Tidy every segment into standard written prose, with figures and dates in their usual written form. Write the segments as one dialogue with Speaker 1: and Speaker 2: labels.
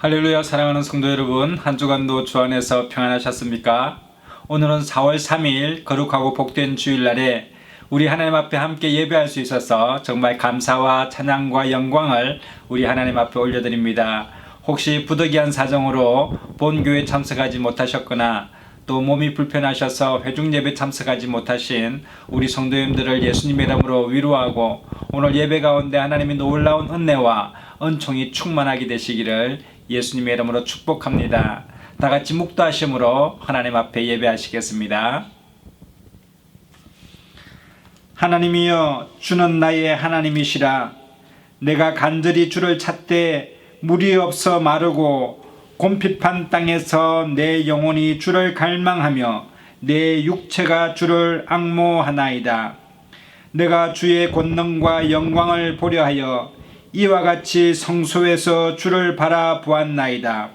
Speaker 1: 할렐루야. 사랑하는 성도 여러분, 한 주간도 주 안에서 평안하셨습니까? 오늘은 4월 3일 거룩하고 복된 주일날에 우리 하나님 앞에 함께 예배할 수 있어서 정말 감사와 찬양과 영광을 우리 하나님 앞에 올려드립니다. 혹시 부득이한 사정으로 본교회 참석하지 못하셨거나 또 몸이 불편하셔서 회중예배 참석하지 못하신 우리 성도님들을 예수님의 이름으로 위로하고 오늘 예배 가운데 하나님의 놀라운 은혜와 은총이 충만하게 되시기를 예수님의 이름으로 축복합니다. 다같이 묵도하심으로 하나님 앞에 예배하시겠습니다. 하나님이여, 주는 나의 하나님이시라. 내가 간절히 주를 찾되 물이 없어 마르고 곰핍한 땅에서 내 영혼이 주를 갈망하며 내 육체가 주를 앙모하나이다. 내가 주의 권능과 영광을 보려 하여 이와 같이 성소에서 주를 바라보았나이다.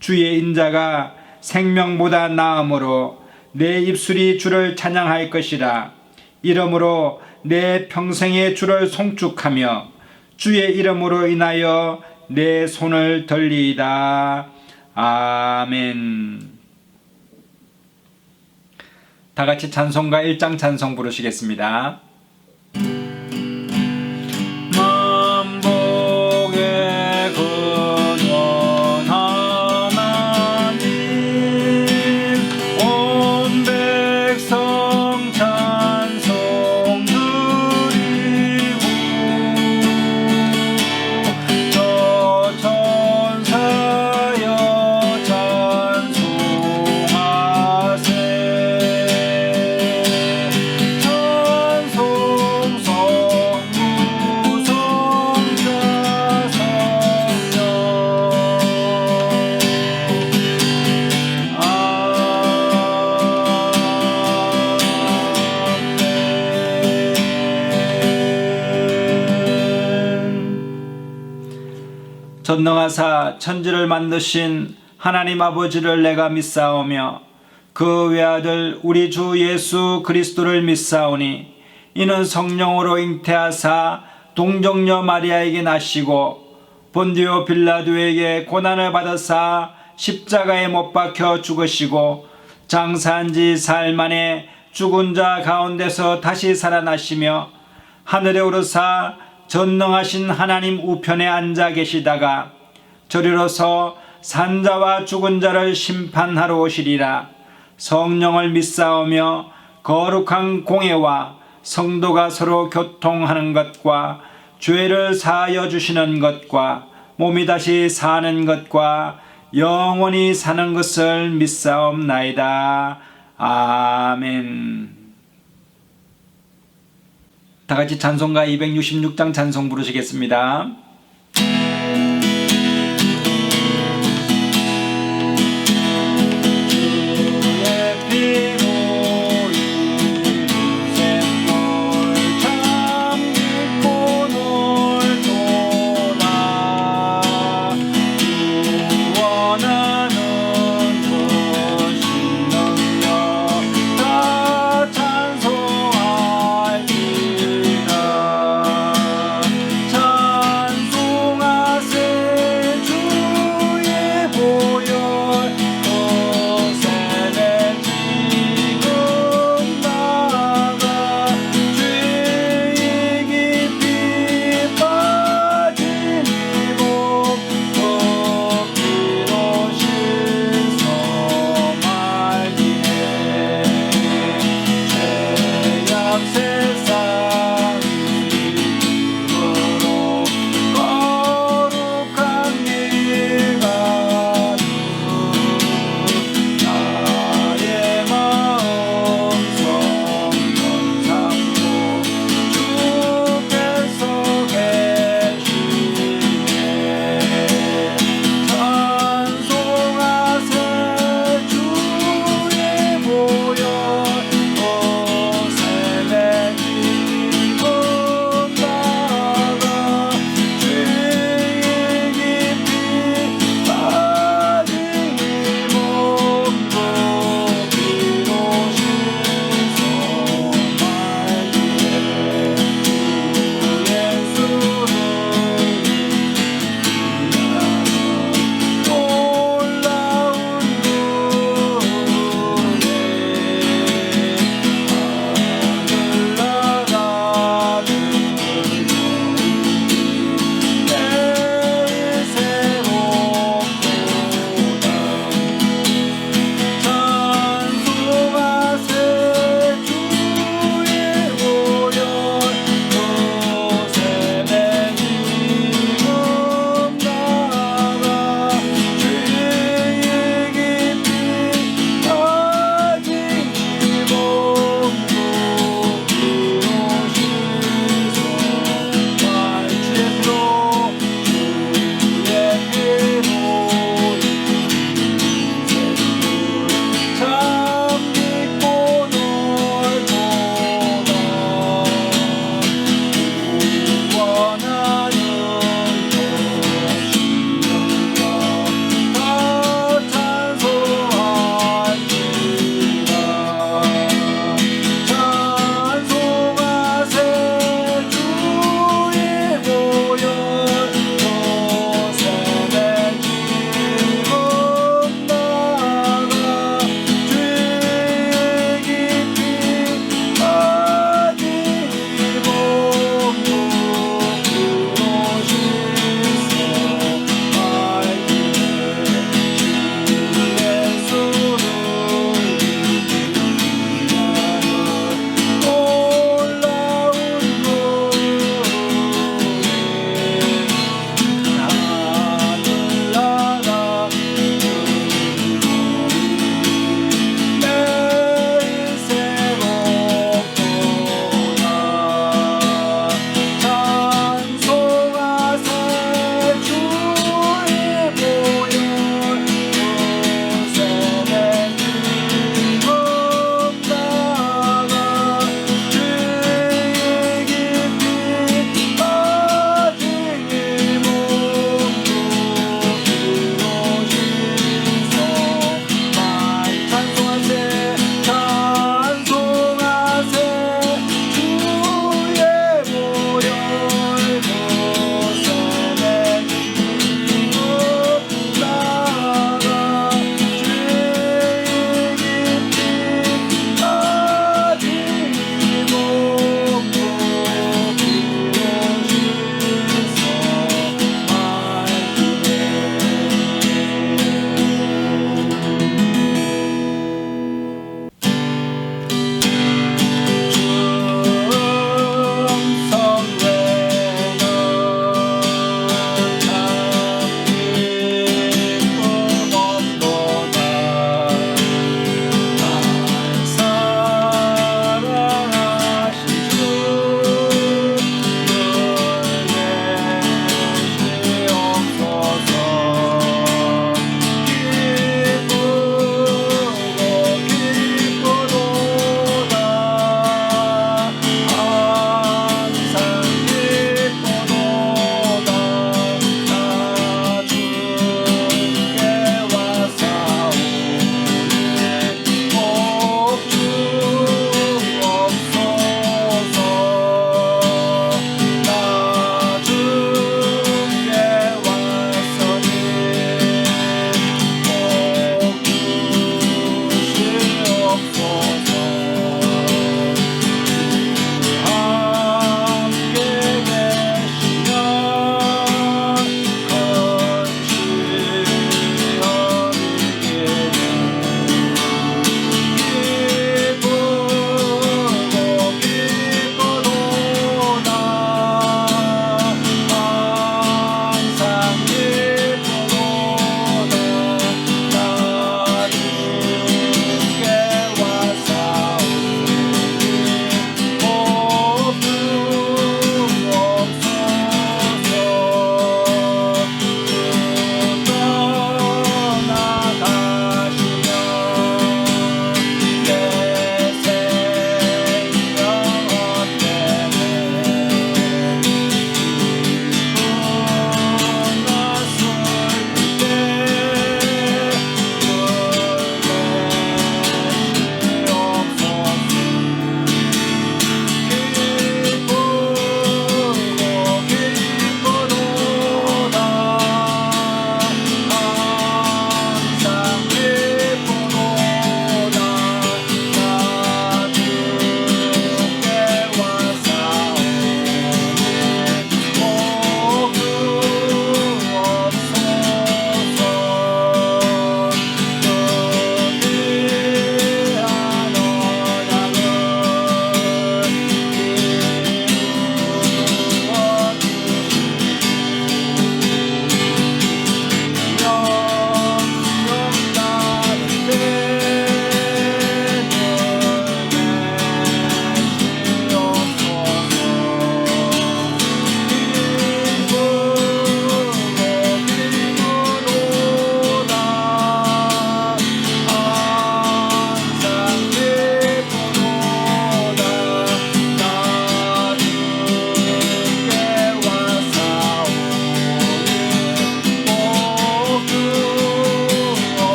Speaker 1: 주의 인자가 생명보다 나음으로 내 입술이 주를 찬양할 것이라. 이러므로 내 평생에 주를 송축하며 주의 이름으로 인하여 내 손을 들리이다. 아멘. 다같이 찬송가 1장 찬송 부르시겠습니다. 전능하사 천지를 만드신 하나님 아버지를 내가 믿사오며 그 외아들 우리 주 예수 그리스도를 믿사오니 이는 성령으로 잉태하사 동정녀 마리아에게 나시고 본디오 빌라도에게 고난을 받으사 십자가에 못 박혀 죽으시고 장사한 지 사흘 만에 죽은 자 가운데서 다시 살아나시며 하늘에 오르사 전능하신 하나님 우편에 앉아 계시다가 저리로서 산자와 죽은 자를 심판하러 오시리라. 성령을 믿사오며 거룩한 공회와 성도가 서로 교통하는 것과 죄를 사하여 주시는 것과 몸이 다시 사는 것과 영원히 사는 것을 믿사옵나이다. 아멘. 다같이 찬송가 266장 찬송 부르시겠습니다.
Speaker 2: 찬송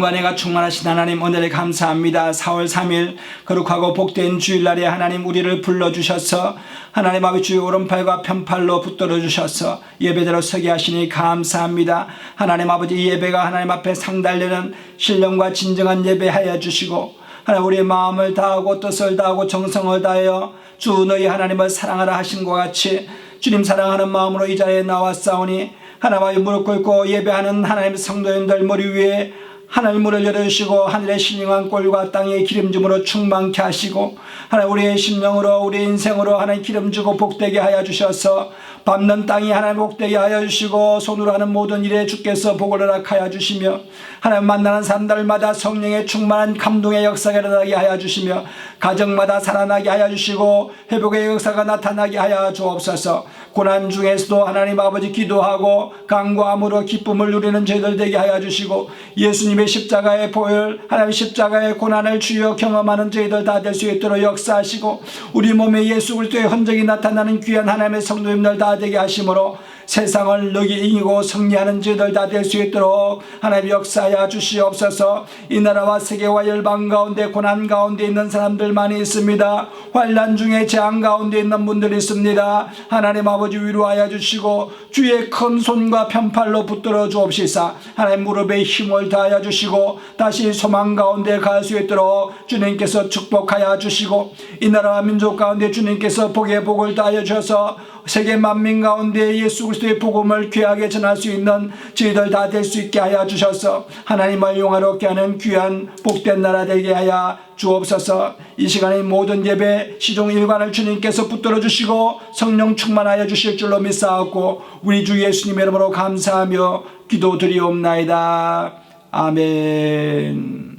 Speaker 2: 마음과 내가 충만하신 하나님 은혜를 감사합니다. 4월 3일 거룩하고 복된 주일날에 하나님 우리를 불러주셔서 하나님 아버지 주의 오른팔과 편팔로 붙들어 주셔서 예배대로 서게 하시니 감사합니다. 하나님 아버지 이 예배가 하나님 앞에 상달되는 신령과 진정한 예배하여 주시고 하나님 우리의 마음을 다하고 뜻을 다하고 정성을 다하여 주 너희 하나님을 사랑하라 하신 것 같이 주님 사랑하는 마음으로 이 자리에 나왔사오니 하나님 아버지 무릎 꿇고 예배하는 하나님 성도님들 머리 위에 하늘문을 열어주시고 하늘의 신령한 꼴과 땅의 기름짐으로 충만케 하시고 하나님 우리의 심령으로 우리의 인생으로 하나님 기름주고 복되게 하여 주셔서 밟는 땅이 하나님 복되게 하여 주시고 손으로 하는 모든 일에 주께서 복을 허락하여 주시며 하나님 만나는 사람들마다 성령의 충만한 감동의 역사가 일어나게 하여 주시며 가정마다 살아나게 하여 주시고 회복의 역사가 나타나게 하여 주옵소서. 고난 중에서도 하나님 아버지 기도하고 간구함으로 기쁨을 누리는 저희들 되게 하여 주시고 예수님의 십자가의 보혈 하나님 십자가의 고난을 주여 경험하는 저희들 다 될 수 있도록 역사하시고 우리 몸에 예수 그리스도의 흔적이 나타나는 귀한 하나님의 성도님들 다 되게 하심으로 세상을 너기 이기고 승리하는 저희들 다 될 수 있도록 하나님 역사하여 주시옵소서. 이 나라와 세계와 열방 가운데 고난 가운데 있는 사람들 많이 있습니다. 환난 중에 재앙 가운데 있는 분들이 있습니다. 하나님 아버지 위로하여 주시고 주의 큰 손과 편팔로 붙들어 주옵시사 하나님 무릎에 힘을 다하여 주시고 다시 소망 가운데 갈 수 있도록 주님께서 축복하여 주시고 이 나라와 민족 가운데 주님께서 복의 복을 다하여 주셔서 세계 만민 가운데 예수 그리스도의 복음을 귀하게 전할 수 있는 저희들 다 될 수 있게 하여 주셔서 하나님을 용화롭게 하는 귀한 복된 나라 되게 하여 주옵소서. 이 시간의 모든 예배 시종 일관을 주님께서 붙들어 주시고 성령 충만하여 주실 줄로 믿사옵고 우리 주 예수님의 이름으로 감사하며 기도드리옵나이다. 아멘.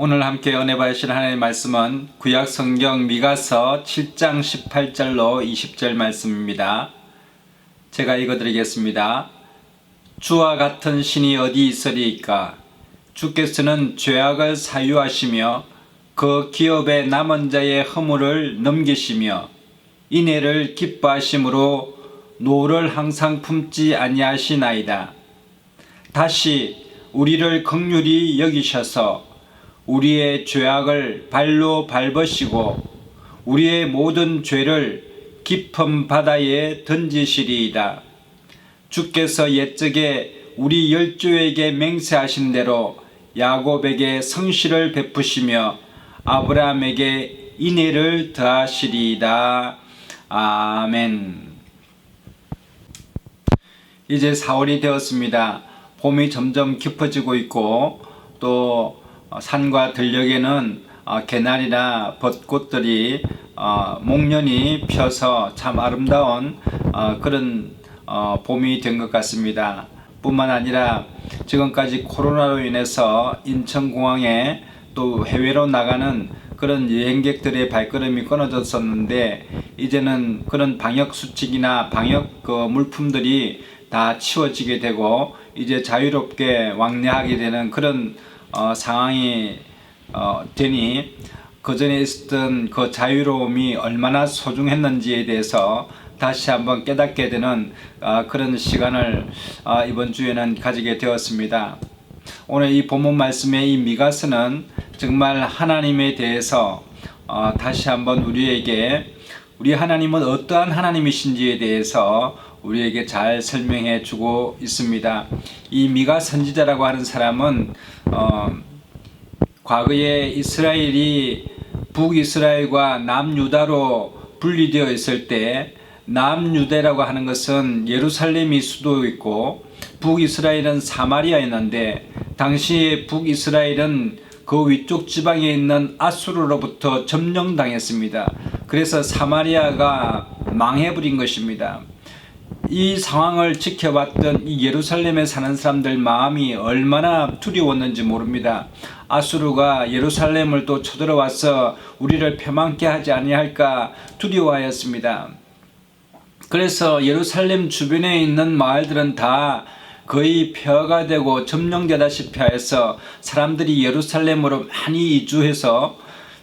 Speaker 1: 오늘 함께 은혜 받으실 하나님의 말씀은 구약 성경 미가서 7장 18절로 20절 말씀입니다. 제가 읽어드리겠습니다. 주와 같은 신이 어디 있으리이까? 주께서는 죄악을 사유하시며 그 기업의 남은 자의 허물을 넘기시며 인애를 기뻐하심으로 노를 항상 품지 아니하시나이다. 다시 우리를 긍휼히 여기셔서 우리의 죄악을 발로 밟으시고 우리의 모든 죄를 깊은 바다에 던지시리이다. 주께서 옛적에 우리 열조에게 맹세하신 대로 야곱에게 성실을 베푸시며 아브라함에게 인애를 더하시리이다. 아멘. 이제 4월이 되었습니다. 봄이 점점 깊어지고 있고 또 산과 들녘에는 개나리나 벚꽃들이 목련이 펴서 참 아름다운 그런 봄이 된 것 같습니다. 뿐만 아니라 지금까지 코로나로 인해서 인천공항에 또 해외로 나가는 그런 여행객들의 발걸음이 끊어졌었는데 이제는 그런 방역수칙이나 방역 물품들이 다 치워지게 되고 이제 자유롭게 왕래하게 되는 그런 상황이 되니 그전에 있었던 그 자유로움이 얼마나 소중했는지에 대해서 다시 한번 깨닫게 되는 그런 시간을 이번 주에는 가지게 되었습니다. 오늘 이 본문 말씀의 이 미가서는 정말 하나님에 대해서 다시 한번 우리에게 우리 하나님은 어떠한 하나님이신지에 대해서 우리에게 잘 설명해 주고 있습니다. 이 미가 선지자라고 하는 사람은 과거에 이스라엘이 북이스라엘과 남유다로 분리되어 있을 때 남유대라고 하는 것은 예루살렘이 수도였고 북이스라엘은 사마리아였는데 당시 북이스라엘은 그 위쪽 지방에 있는 아수르로부터 점령당했습니다. 그래서 사마리아가 망해버린 것입니다. 이 상황을 지켜봤던 이 예루살렘에 사는 사람들 마음이 얼마나 두려웠는지 모릅니다. 아수르가 예루살렘을 또 쳐들어와서 우리를 패망케 하지 아니할까 두려워하였습니다. 그래서 예루살렘 주변에 있는 마을들은 다 거의 폐허가 되고 점령되다시피 해서 사람들이 예루살렘으로 많이 이주해서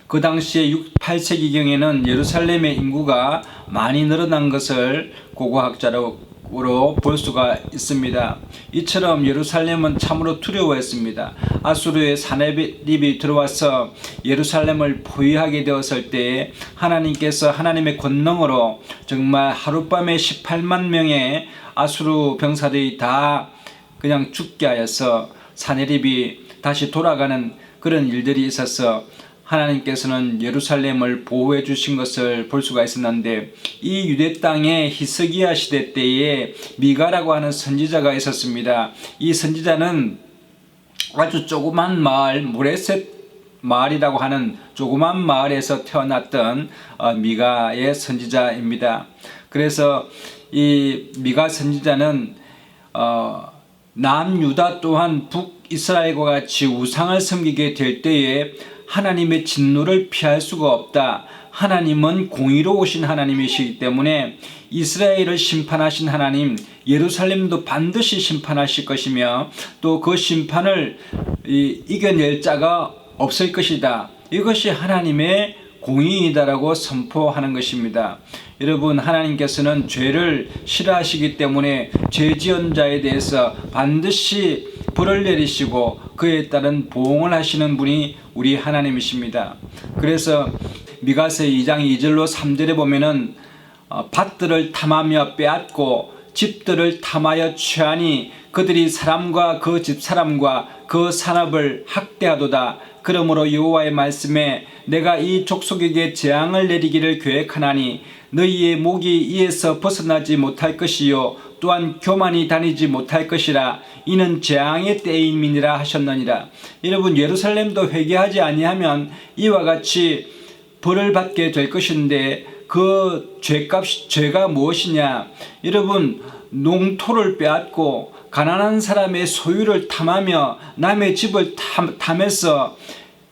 Speaker 1: 그 당시에 8세기경에는 예루살렘의 인구가 많이 늘어난 것을 고고학자로 으로 볼 수가 있습니다. 이처럼 예루살렘은 참으로 두려워했습니다. 아수르의 사내립이 들어와서 예루살렘을 포위하게 되었을 때에 하나님께서 하나님의 권능으로 정말 하룻밤에 18만 명의 아수르 병사들이 다 그냥 죽게 하여서 사내립이 다시 돌아가는 그런 일들이 있어서 하나님께서는 예루살렘을 보호해 주신 것을 볼 수가 있었는데, 이 유대 땅의 히스기야 시대 때에 미가라고 하는 선지자가 있었습니다. 이 선지자는 아주 조그만 마을, 모레셋 마을이라고 하는 조그만 마을에서 태어났던 미가의 선지자입니다. 그래서 이 미가 선지자는 남유다 또한 북이스라엘과 같이 우상을 섬기게 될 때에 하나님의 진노를 피할 수가 없다. 하나님은 공의로우신 하나님이시기 때문에 이스라엘을 심판하신 하나님, 예루살렘도 반드시 심판하실 것이며 또 그 심판을 이겨낼 자가 없을 것이다. 이것이 하나님의 공의이다라고 선포하는 것입니다. 여러분, 하나님께서는 죄를 싫어하시기 때문에 죄 지은 자에 대해서 반드시 벌을 내리시고 그에 따른 보응을 하시는 분이 우리 하나님이십니다. 그래서 미가서 2장 2절로 3절에 보면은 밭들을 탐하며 빼앗고 집들을 탐하여 취하니 그들이 사람과 그 집사람과 그 산업을 학대하도다. 그러므로 여호와의 말씀에 내가 이 족속에게 재앙을 내리기를 계획하나니 너희의 목이 이에서 벗어나지 못할 것이요 또한 교만이 다니지 못할 것이라. 이는 재앙의 때임이니라 하셨느니라. 여러분, 예루살렘도 회개하지 아니하면 이와 같이 벌을 받게 될 것인데 그 죄가 무엇이냐? 여러분, 농토를 빼앗고 가난한 사람의 소유를 탐하며 남의 집을 탐해서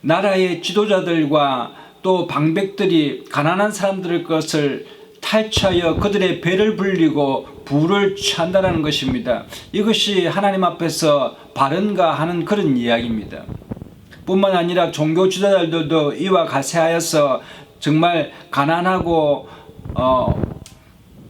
Speaker 1: 나라의 지도자들과 또 방백들이 가난한 사람들의 것을 탈취하여 그들의 배를 불리고 부를 취한다는 것입니다. 이것이 하나님 앞에서 바른가 하는 그런 이야기입니다. 뿐만 아니라 종교 지도자들도 이와 같이하여서 정말 가난하고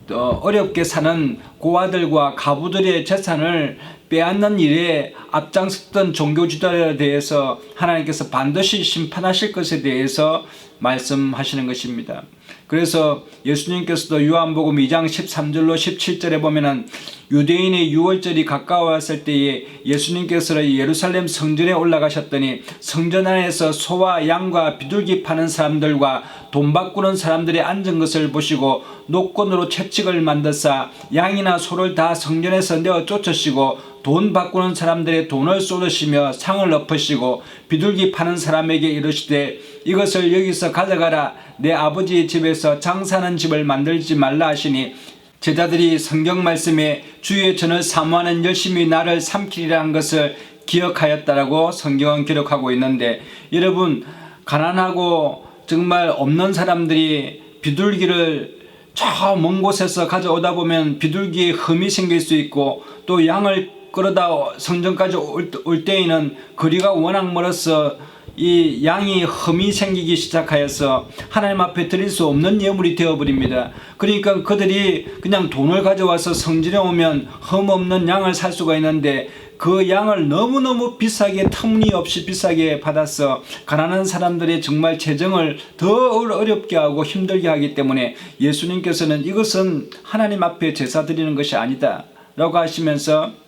Speaker 1: 어렵게 사는 고아들과 가부들의 재산을 빼앗는 일에 앞장섰던 종교 지도자에 대해서 하나님께서 반드시 심판하실 것에 대해서 말씀하시는 것입니다. 그래서 예수님께서도 요한복음 2장 13절로 17절에 보면은 유대인의 유월절이 가까워왔을 때에 예수님께서 예루살렘 성전에 올라가셨더니 성전 안에서 소와 양과 비둘기 파는 사람들과 돈 바꾸는 사람들이 앉은 것을 보시고 노건으로 채찍을 만드사 양이나 소를 다 성전에서 내어 쫓으시고 돈 바꾸는 사람들의 돈을 쏟으시며 상을 엎으시고 비둘기 파는 사람에게 이르시되 이것을 여기서 가져가라. 내 아버지의 집에서 장사하는 집을 만들지 말라 하시니 제자들이 성경 말씀에 주의 전을 사모하는 열심히 나를 삼키리라 한 것을 기억하였다라고 성경은 기록하고 있는데, 여러분, 가난하고 정말 없는 사람들이 비둘기를 저 먼 곳에서 가져오다 보면 비둘기에 흠이 생길 수 있고 또 양을 끌어다 성전까지 올 때에는 거리가 워낙 멀어서 이 양이 흠이 생기기 시작하여서 하나님 앞에 드릴 수 없는 예물이 되어버립니다. 그러니까 그들이 그냥 돈을 가져와서 성전에 오면 흠 없는 양을 살 수가 있는데 그 양을 너무너무 비싸게, 터무니없이 비싸게 받아서 가난한 사람들의 정말 재정을 더 어렵게 하고 힘들게 하기 때문에 예수님께서는 이것은 하나님 앞에 제사 드리는 것이 아니다 라고 하시면서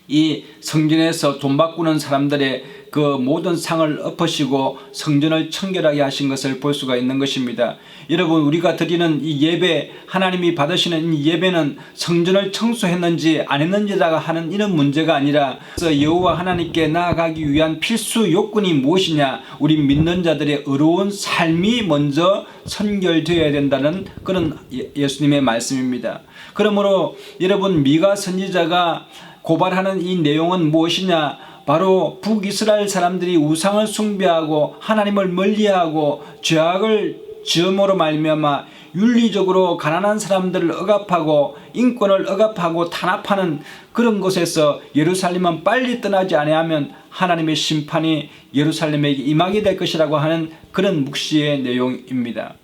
Speaker 1: 이 성전에서 돈 바꾸는 사람들의 그 모든 상을 엎으시고 성전을 청결하게 하신 것을 볼 수가 있는 것입니다. 여러분, 우리가 드리는 이 예배, 하나님이 받으시는 이 예배는 성전을 청소했는지 안 했는지라고 하는 이런 문제가 아니라 여호와 하나님께 나아가기 위한 필수 요건이 무엇이냐? 우리 믿는 자들의 의로운 삶이 먼저 선결되어야 된다는 그런 예수님의 말씀입니다. 그러므로 여러분, 미가 선지자가 고발하는 이 내용은 무엇이냐? 바로 북이스라엘 사람들이 우상을 숭배하고 하나님을 멀리하고 죄악을 지음으로 말미암아 윤리적으로 가난한 사람들을 억압하고 인권을 억압하고 탄압하는 그런 곳에서 예루살렘은 빨리 떠나지 아니하면 하나님의 심판이 예루살렘에게 임하게 될 것이라고 하는 그런 묵시의 내용입니다.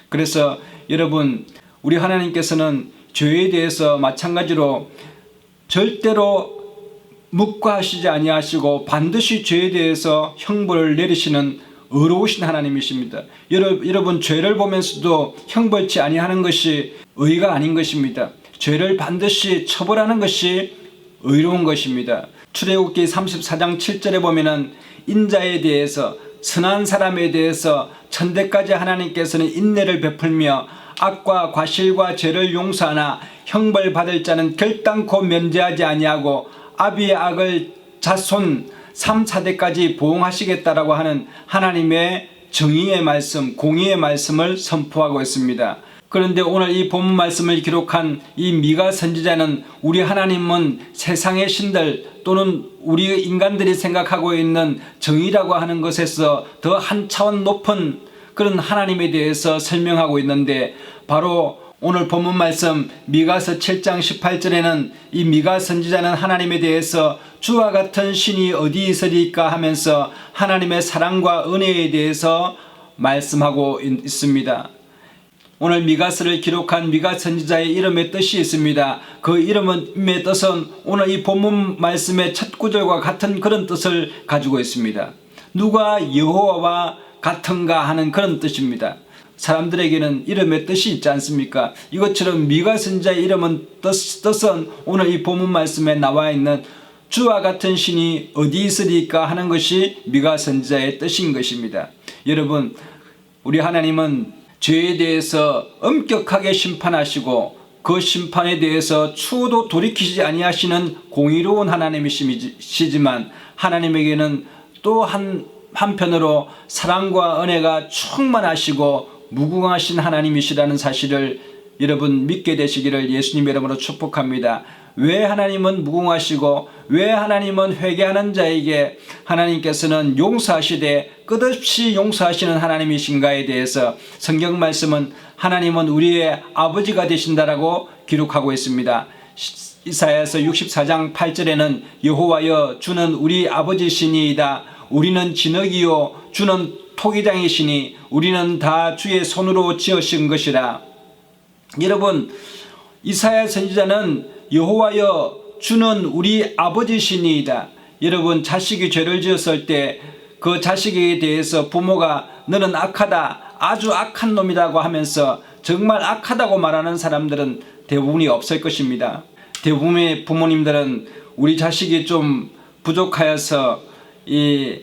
Speaker 1: 그래서 여러분, 우리 하나님께서는
Speaker 2: 죄에 대해서 마찬가지로 절대로 묵과하시지 아니하시고 반드시 죄에 대해서 형벌을 내리시는 의로우신 하나님이십니다. 여러분 죄를 보면서도 형벌치 아니하는 것이 의가 아닌 것입니다. 죄를 반드시 처벌하는 것이 의로운 것입니다. 출애굽기 34장 7절에 보면은 인자에 대해서 선한 사람에 대해서 천대까지 하나님께서는 인내를 베풀며 악과 과실과 죄를 용서하나 형벌 받을 자는 결단코 면제하지 아니하고 아비의 악을 자손 3, 4대까지 보응하시겠다라고 하는 하나님의 정의의 말씀, 공의의 말씀을 선포하고 있습니다. 그런데 오늘 이 본문 말씀을 기록한 이 미가 선지자는 우리 하나님은 세상의 신들 또는 우리 인간들이 생각하고 있는 정의라고 하는 것에서 더 한 차원 높은 그런 하나님에 대해서 설명하고 있는데, 바로 오늘 본문 말씀 미가서 7장 18절에는 이 미가 선지자는 하나님에 대해서 주와 같은 신이 어디 있으리까 하면서 하나님의 사랑과 은혜에 대해서 말씀하고 있습니다. 오늘 미가서를 기록한 미가 선지자의 이름의 뜻이 있습니다. 그 이름의 뜻은 오늘 이 본문 말씀의 첫 구절과 같은 그런 뜻을 가지고 있습니다. 누가 여호와와 같은가 하는 그런 뜻입니다. 사람들에게는 이름의 뜻이 있지 않습니까? 이것처럼 미가 선지자의 뜻은 오늘 이 본문 말씀에 나와 있는 주와 같은 신이 어디 있으리까 하는 것이 미가 선지자의 뜻인 것입니다. 여러분, 우리 하나님은 죄에 대해서 엄격하게 심판하시고 그 심판에 대해서 추호도 돌이키지 아니하시는 공의로운 하나님이시지만, 하나님에게는 또 한편으로 사랑과 은혜가 충만하시고 무궁하신 하나님이시라는 사실을 여러분 믿게 되시기를 예수님 이름으로 축복합니다. 왜 하나님은 무궁하시고 왜 하나님은 회개하는 자에게 하나님께서는 용서하시되 끝없이 용서하시는 하나님이신가에 대해서 성경 말씀은 하나님은 우리의 아버지가 되신다라고 기록하고 있습니다. 이사야서 64장 8절에는 여호와여 주는 우리 아버지시니이다. 우리는 진흙이요 주는 토기장이시니 우리는 다 주의 손으로 지으신 것이라. 여러분, 이사야 선지자는 여호와여 주는 우리 아버지시니이다. 여러분, 자식이 죄를 지었을 때 그 자식에 대해서 부모가 너는 악하다, 아주 악한 놈이라고 하면서 정말 악하다고 말하는 사람들은 대부분이 없을 것입니다. 대부분의 부모님들은 우리 자식이 좀 부족하여서 이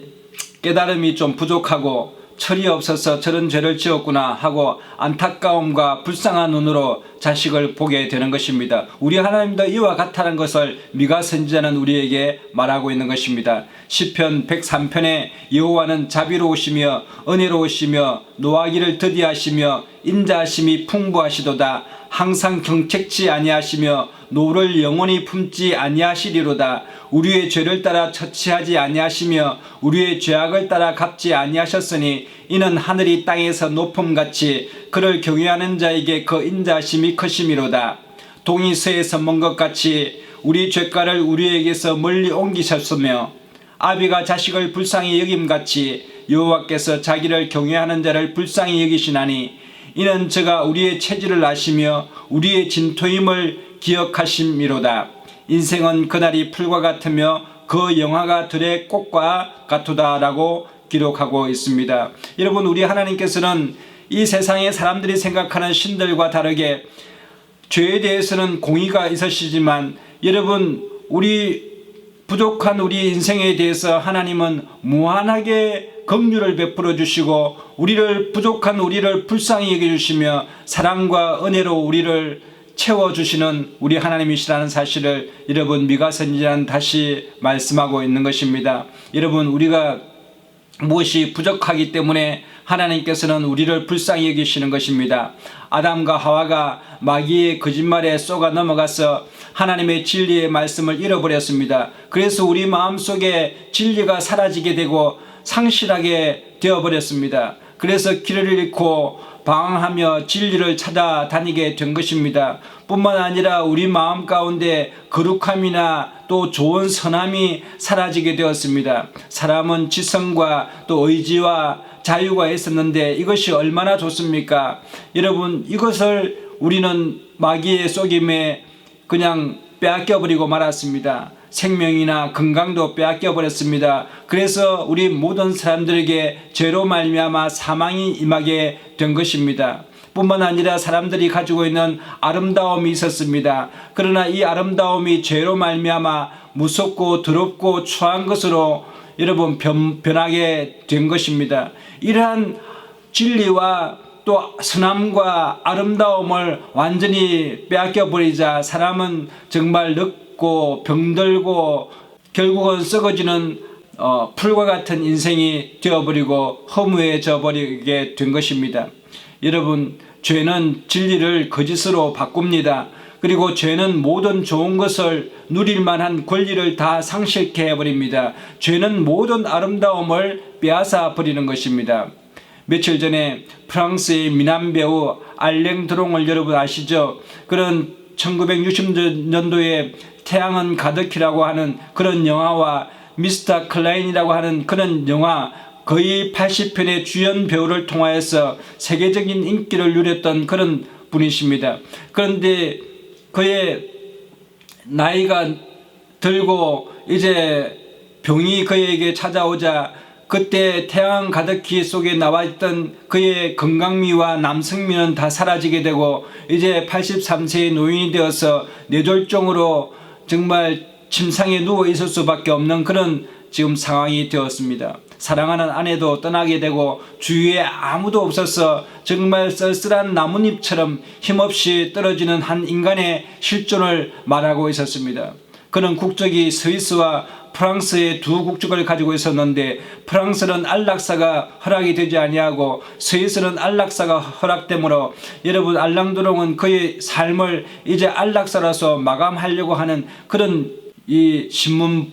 Speaker 2: 깨달음이 좀 부족하고 철이 없어서 저런 죄를 지었구나 하고 안타까움과 불쌍한 눈으로 자식을 보게 되는 것입니다. 우리 하나님도 이와 같다는 것을 미가 선지자는 우리에게 말하고 있는 것입니다. 시편 103편에 여호와는 자비로우시며 은혜로우시며 노하기를 더디하시며 인자하심이 풍부하시도다. 항상 경책치 아니하시며 노를 영원히 품지 아니하시리로다. 우리의 죄를 따라 처치하지 아니하시며 우리의 죄악을 따라 갚지 아니하셨으니 이는 하늘이 땅에서 높음같이 그를 경외하는 자에게 그 인자하심이 크심이로다. 동이 서에서 먼 것 같이 우리 죄가를 우리에게서 멀리 옮기셨으며 아비가 자식을 불쌍히 여김같이 여호와께서 자기를 경외하는 자를 불쌍히 여기시나니 이는 저가 우리의 체질을 아시며 우리의 진토임을 기억하심이로다. 인생은 그날이 풀과 같으며 그 영화가 들의 꽃과 같도다라고 기록하고 있습니다. 여러분, 우리 하나님께서는 이 세상의 사람들이 생각하는 신들과 다르게 죄에 대해서는 공의가 있으시지만, 여러분, 우리 부족한 우리 인생에 대해서 하나님은 무한하게 긍휼을 베풀어 주시고 우리를 부족한 우리를 불쌍히 여겨 주시며 사랑과 은혜로 우리를 채워주시는 우리 하나님이시라는 사실을 여러분 미가 선지자는 다시 말씀하고 있는 것입니다. 여러분, 우리가 무엇이 부족하기 때문에 하나님께서는 우리를 불쌍히 여기시는 것입니다. 아담과 하와가 마귀의 거짓말에 쏘가 넘어가서 하나님의 진리의 말씀을 잃어버렸습니다. 그래서 우리 마음속에 진리가 사라지게 되고 상실하게 되어버렸습니다. 그래서 길을 잃고 방황하며 진리를 찾아다니게 된 것입니다. 뿐만 아니라 우리 마음 가운데 거룩함이나 또 좋은 선함이 사라지게 되었습니다. 사람은 지성과 또 의지와 자유가 있었는데 이것이 얼마나 좋습니까? 여러분, 이것을 우리는 마귀의 속임에 그냥 빼앗겨버리고 말았습니다. 생명이나 건강도 빼앗겨버렸습니다. 그래서 우리 모든 사람들에게 죄로 말미암아 사망이 임하게 된 것입니다. 뿐만 아니라 사람들이 가지고 있는 아름다움이 있었습니다. 그러나 이 아름다움이 죄로 말미암아 무섭고 더럽고 추한 것으로 여러분 변하게 된 것입니다. 이러한 진리와 또 선함과 아름다움을 완전히 빼앗겨 버리자 사람은 정말 늙고 병들고 결국은 썩어지는 풀과 같은 인생이 되어버리고 허무해져 버리게 된 것입니다. 여러분, 죄는 진리를 거짓으로 바꿉니다. 그리고 죄는 모든 좋은 것을 누릴 만한 권리를 다 상실케 해버립니다. 죄는 모든 아름다움을 빼앗아 버리는 것입니다. 며칠 전에 프랑스의 미남 배우 알랭 드롱을 여러분 아시죠? 그런 1960년도에 태양은 가득히라고 하는 그런 영화와 미스터 클라인이라고 하는 그런 영화 거의 80편의 주연 배우를 통하여서 세계적인 인기를 누렸던 그런 분이십니다. 그런데 그의 나이가 들고 이제 병이 그에게 찾아오자 그때 태양 가득히 속에 나와 있던 그의 건강미와 남성미는 다 사라지게 되고 이제 83세의 노인이 되어서 뇌졸중으로 정말 침상에 누워 있을 수밖에 없는 그런 지금 상황이 되었습니다. 사랑하는 아내도 떠나게 되고 주위에 아무도 없어서 정말 쓸쓸한 나뭇잎처럼 힘없이 떨어지는 한 인간의 실존을 말하고 있었습니다. 그는 국적이 스위스와 프랑스의 두 국적을 가지고 있었는데 프랑스는 안락사가 허락이 되지 아니하고 스위스는 안락사가 허락되므로 여러분 알랑드롱은 그의 삶을 이제 안락사로서 마감하려고 하는 그런 이 신문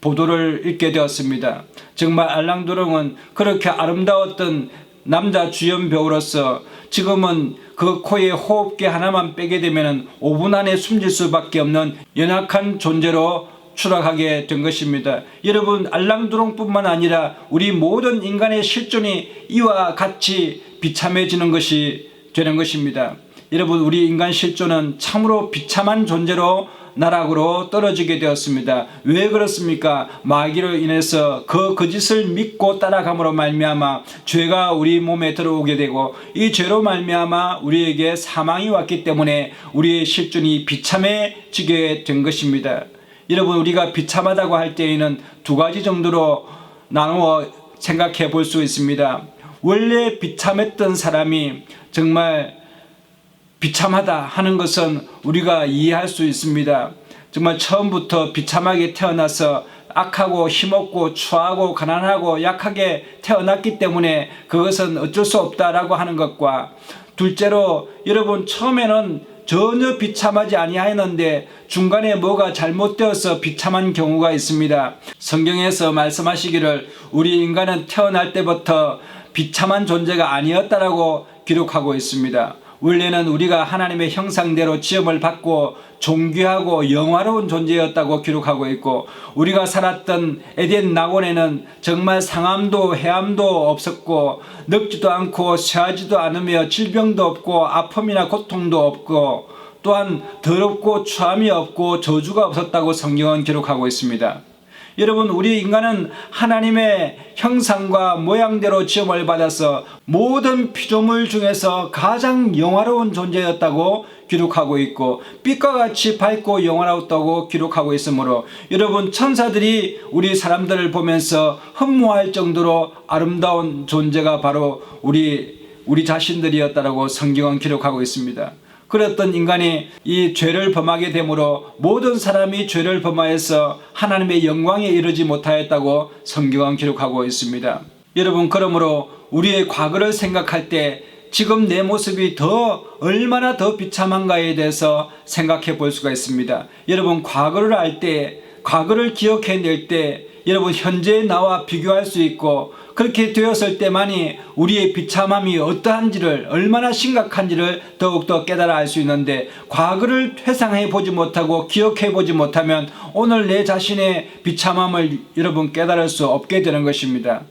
Speaker 2: 보도를 읽게 되었습니다. 정말 알랑드롱은 그렇게 아름다웠던 남자 주연 배우로서 지금은 그 코에 호흡기 하나만 빼게 되면 5분 안에 숨질 수밖에 없는 연약한 존재로 추락하게 된 것입니다. 여러분, 알랑드롱뿐만 아니라 우리 모든 인간의 실존이 이와 같이 비참해지는 것이 되는 것입니다. 여러분, 우리 인간 실존은 참으로 비참한 존재로 나락으로 떨어지게 되었습니다. 왜 그렇습니까? 마귀로 인해서 그 거짓을 믿고 따라감으로 말미암아 죄가 우리 몸에 들어오게 되고 이 죄로 말미암아 우리에게 사망이 왔기 때문에 우리의 실존이 비참해지게 된 것입니다. 여러분, 우리가 비참하다고 할 때에는 두 가지 정도로 나누어 생각해 볼 수 있습니다. 원래 비참했던 사람이 정말 비참하다 하는 것은 우리가 이해할 수 있습니다. 정말 처음부터 비참하게 태어나서 악하고 힘없고 추하고 가난하고 약하게 태어났기 때문에 그것은 어쩔 수 없다라고 하는 것과 둘째로 여러분 처음에는 전혀 비참하지 아니하였는데 중간에 뭐가 잘못되어서 비참한 경우가 있습니다. 성경에서 말씀하시기를 우리 인간은 태어날 때부터 비참한 존재가 아니었다라고 기록하고 있습니다. 원래는 우리가 하나님의 형상대로 지음을 받고 존귀하고 영화로운 존재였다고 기록하고 있고 우리가 살았던 에덴 낙원에는 정말 상함도 해함도 없었고 늙지도 않고 쇠하지도 않으며 질병도 없고 아픔이나 고통도 없고 또한 더럽고 추함이 없고 저주가 없었다고 성경은 기록하고 있습니다. 여러분, 우리 인간은 하나님의 형상과 모양대로 지음을 받아서 모든 피조물 중에서 가장 영화로운 존재였다고 기록하고 있고 빛과 같이 밝고 영화롭다고 기록하고 있으므로 여러분 천사들이 우리 사람들을 보면서 흠모할 정도로 아름다운 존재가 바로 우리 자신들이었다라고 성경은 기록하고 있습니다. 그랬던 인간이 이 죄를 범하게 되므로 모든 사람이 죄를 범하여서 하나님의 영광에 이르지 못하였다고 성경은 기록하고 있습니다. 여러분, 그러므로 우리의 과거를 생각할 때 지금 내 모습이 얼마나 더 비참한가에 대해서 생각해 볼 수가 있습니다. 여러분, 과거를 알 때, 과거를 기억해낼 때 여러분 현재의 나와 비교할 수 있고 그렇게 되었을 때만이 우리의 비참함이 어떠한지를 얼마나 심각한지를 더욱더 깨달아 알 수 있는데 과거를 회상해 보지 못하고 기억해 보지 못하면 오늘 내 자신의 비참함을 여러분 깨달을 수 없게 되는 것입니다.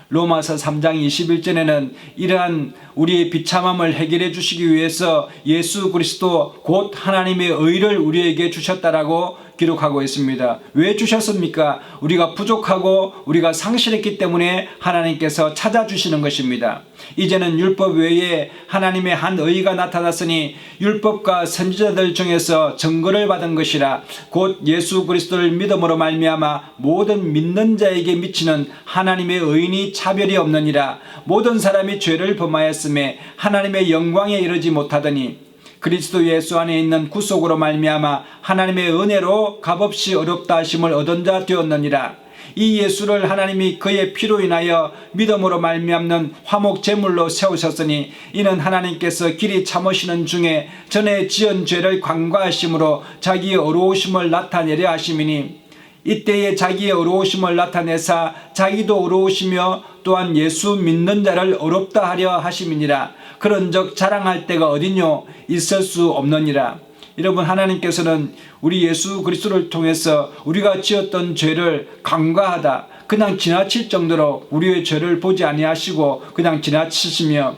Speaker 2: 로마서 3장 21절에는 이러한 우리의 비참함을 해결해 주시기 위해서 예수 그리스도 곧 하나님의 의를 우리에게 주셨다라고 기록하고 있습니다. 왜 주셨습니까? 우리가 부족하고 우리가 상실했기 때문에 하나님께서 찾아주시는 것입니다. 이제는 율법 외에 하나님의 한 의가 나타났으니 율법과 선지자들 중에서 증거를 받은 것이라 곧 예수 그리스도를 믿음으로 말미암아 모든 믿는 자에게 미치는 하나님의 의인이 차별이 없느니라. 모든 사람이 죄를 범하였음에 하나님의 영광에 이르지 못하더니 그리스도 예수 안에 있는 구속으로 말미암아 하나님의 은혜로 값없이 어렵다 하심을 얻은 자 되었느니라. 이 예수를 하나님이 그의 피로 인하여 믿음으로 말미암는 화목 제물로 세우셨으니 이는 하나님께서 길이 참으시는 중에 전에 지은 죄를 관과하심으로 자기의 어려우심을 나타내려 하심이니 이때에 자기의 어려우심을 나타내사 자기도 어려우시며 또한 예수 믿는 자를 어렵다 하려 하심이니라. 그런즉 자랑할 때가 어디뇨 있을 수 없느니라. 여러분, 하나님께서는 우리 예수 그리스도를 통해서 우리가 지었던 죄를 간과하다 그냥 지나칠 정도로 우리의 죄를 보지 아니하시고 그냥 지나치시며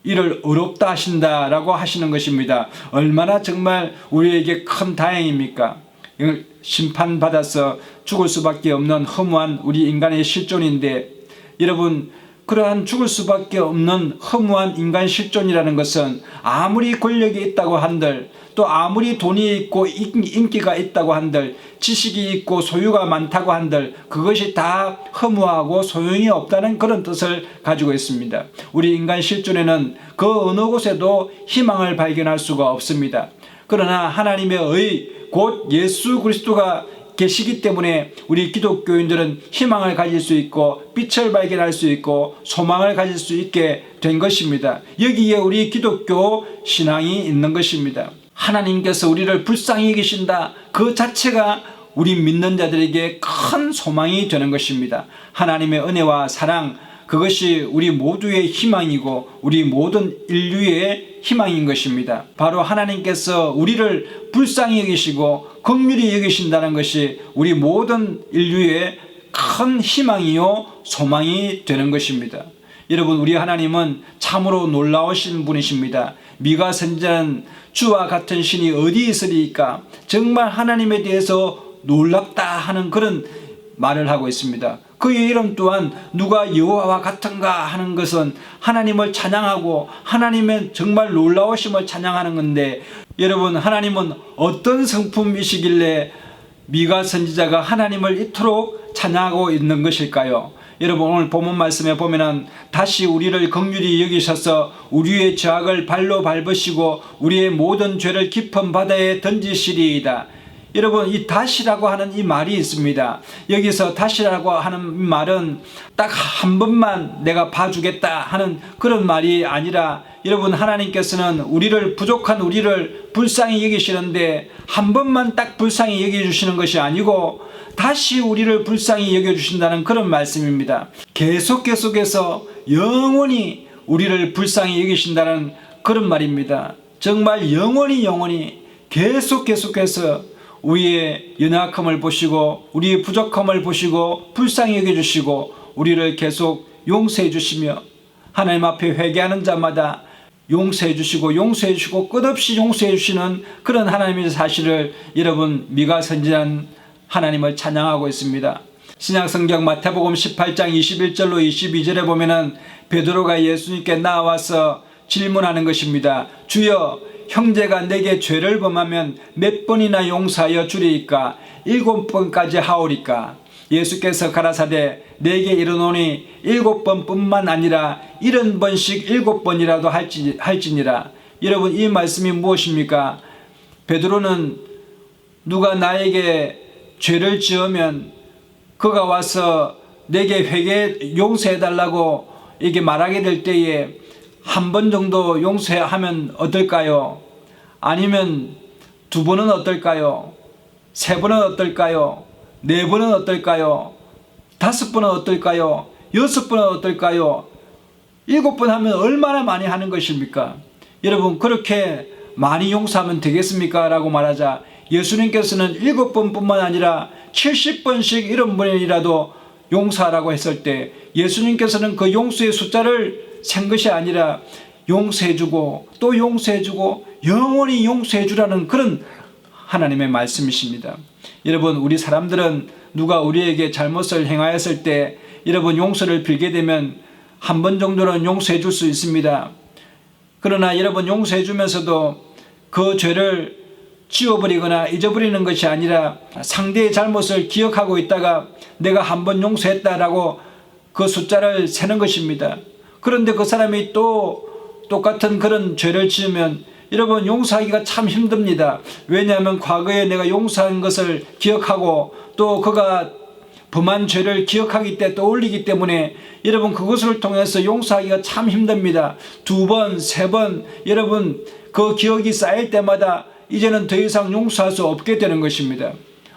Speaker 2: 이를 어렵다 하신다라고 하시는 것입니다. 얼마나 정말 우리에게 큰 다행입니까? 심판받아서 죽을 수밖에 없는 허무한 우리 인간의 실존인데, 여러분, 그러한 죽을 수밖에 없는 허무한 인간 실존이라는 것은 아무리 권력이 있다고 한들, 또 아무리 돈이 있고 인기가 있다고 한들, 지식이 있고 소유가 많다고 한들 그것이 다 허무하고 소용이 없다는 그런 뜻을 가지고 있습니다. 우리 인간 실존에는 그 어느 곳에도 희망을 발견할 수가 없습니다. 그러나 하나님의 의 곧 예수 그리스도가 계시기 때문에 우리 기독교인들은 희망을 가질 수 있고 빛을 발견할 수 있고 소망을 가질 수 있게 된 것입니다. 여기에 우리 기독교 신앙이 있는 것입니다. 하나님께서 우리를 불쌍히 여기신다, 그 자체가 우리 믿는 자들에게 큰 소망이 되는 것입니다. 하나님의 은혜와 사랑, 그것이 우리 모두의 희망이고 우리 모든 인류의 희망인 것입니다. 바로 하나님께서 우리를 불쌍히 여기시고 긍휼히 여기신다는 것이 우리 모든 인류의 큰 희망이요 소망이 되는 것입니다. 여러분, 우리 하나님은 참으로 놀라우신 분이십니다. 미가 선지자는 주와 같은 신이 어디 있으리까? 정말 하나님에 대해서 놀랍다 하는 그런 말을 하고 있습니다. 그의 이름 또한 누가 여호와와 같은가 하는 것은 하나님을 찬양하고 하나님의 정말 놀라우심을 찬양하는 건데, 여러분, 하나님은 어떤 성품이시길래 미가 선지자가 하나님을 이토록 찬양하고 있는 것일까요? 여러분, 오늘 본문 말씀에 보면은 다시 우리를 긍휼히 여기셔서 우리의 죄악을 발로 밟으시고 우리의 모든 죄를 깊은 바다에 던지시리이다. 여러분, 이 다시라고 하는 이 말이 있습니다. 여기서 다시라고 하는 말은 딱 한 번만 내가 봐주겠다 하는 그런 말이 아니라, 여러분, 하나님께서는 우리를 부족한 우리를 불쌍히 여기시는데 한 번만 딱 불쌍히 여겨주시는 것이 아니고 다시 우리를 불쌍히 여겨주신다는 그런 말씀입니다. 계속해서 영원히 우리를 불쌍히 여기신다는 그런 말입니다. 정말 영원히 계속해서 우리의 연약함을 보시고 우리의 부족함을 보시고 불쌍히 여겨주시고 우리를 계속 용서해 주시며 하나님 앞에 회개하는 자마다 용서해 주시고 끝없이 용서해 주시는 그런 하나님의 사실을 여러분, 미가 선지자는 하나님을 찬양하고 있습니다. 신약성경 마태복음 18장 21절로 22절에 보면은 베드로가 예수님께 나와서 질문하는 것입니다. 주여, 형제가 내게 죄를 범하면 몇 번이나 용서하여 주리이까? 7번까지 하오리까? 예수께서 가라사대 내게 이르노니 7번뿐만 아니라 70번씩 7번이라도 할지니라. 여러분, 이 말씀이 무엇입니까? 베드로는 누가 나에게 죄를 지으면 그가 와서 내게 회개 용서해달라고 이게 말하게 될 때에 한 번 정도 용서하면 어떨까요? 아니면 2번은 어떨까요? 3번은 어떨까요? 4번은 어떨까요? 5번은 어떨까요? 6번은 어떨까요? 7번 하면 얼마나 많이 하는 것입니까? 여러분, 그렇게 많이 용서하면 되겠습니까? 라고 말하자 예수님께서는 7번뿐만 아니라 70번씩 70번이라도 용서하라고 했을 때 예수님께서는 그 용서의 숫자를 센 것이 아니라 용서해주고 또 용서해주고 영원히 용서해주라는 그런 하나님의 말씀이십니다. 여러분, 우리 사람들은 누가 우리에게 잘못을 행하였을 때 여러분 용서를 빌게 되면 한 번 정도는 용서해 줄 수 있습니다. 그러나 여러분 용서해 주면서도 그 죄를 지워버리거나 잊어버리는 것이 아니라 상대의 잘못을 기억하고 있다가 내가 한 번 용서했다라고 그 숫자를 세는 것입니다. 그런데 그 사람이 또 똑같은 그런 죄를 지으면 여러분 용서하기가 참 힘듭니다. 왜냐하면 과거에 내가 용서한 것을 기억하고 또 그가 범한 죄를 기억하기 때 떠올리기 때문에 여러분 그것을 통해서 용서하기가 참 힘듭니다. 2번, 3번 여러분 그 기억이 쌓일 때마다 이제는 더 이상 용서할 수 없게 되는 것입니다.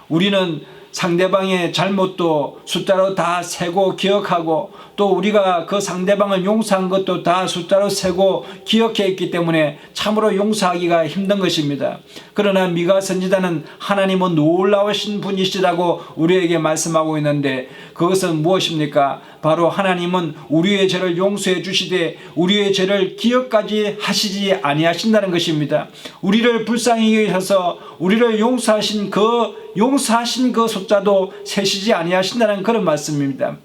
Speaker 2: 우리는 상대방의 잘못도 숫자로 다 세고 기억하고 또 우리가 그 상대방을 용서한 것도 다 숫자로 세고 기억해 있기 때문에 참으로 용서하기가 힘든 것입니다. 그러나 미가 선지자는 하나님은 놀라우신 분이시라고 우리에게 말씀하고 있는데 그것은 무엇입니까? 바로 하나님은 우리의 죄를 용서해 주시되 우리의 죄를 기억까지 하시지 아니하신다는 것입니다. 우리를 불쌍히 여기셔서 우리를 용서하신 그 숫자도 세시지 아니하신다는 그런 말씀입니다.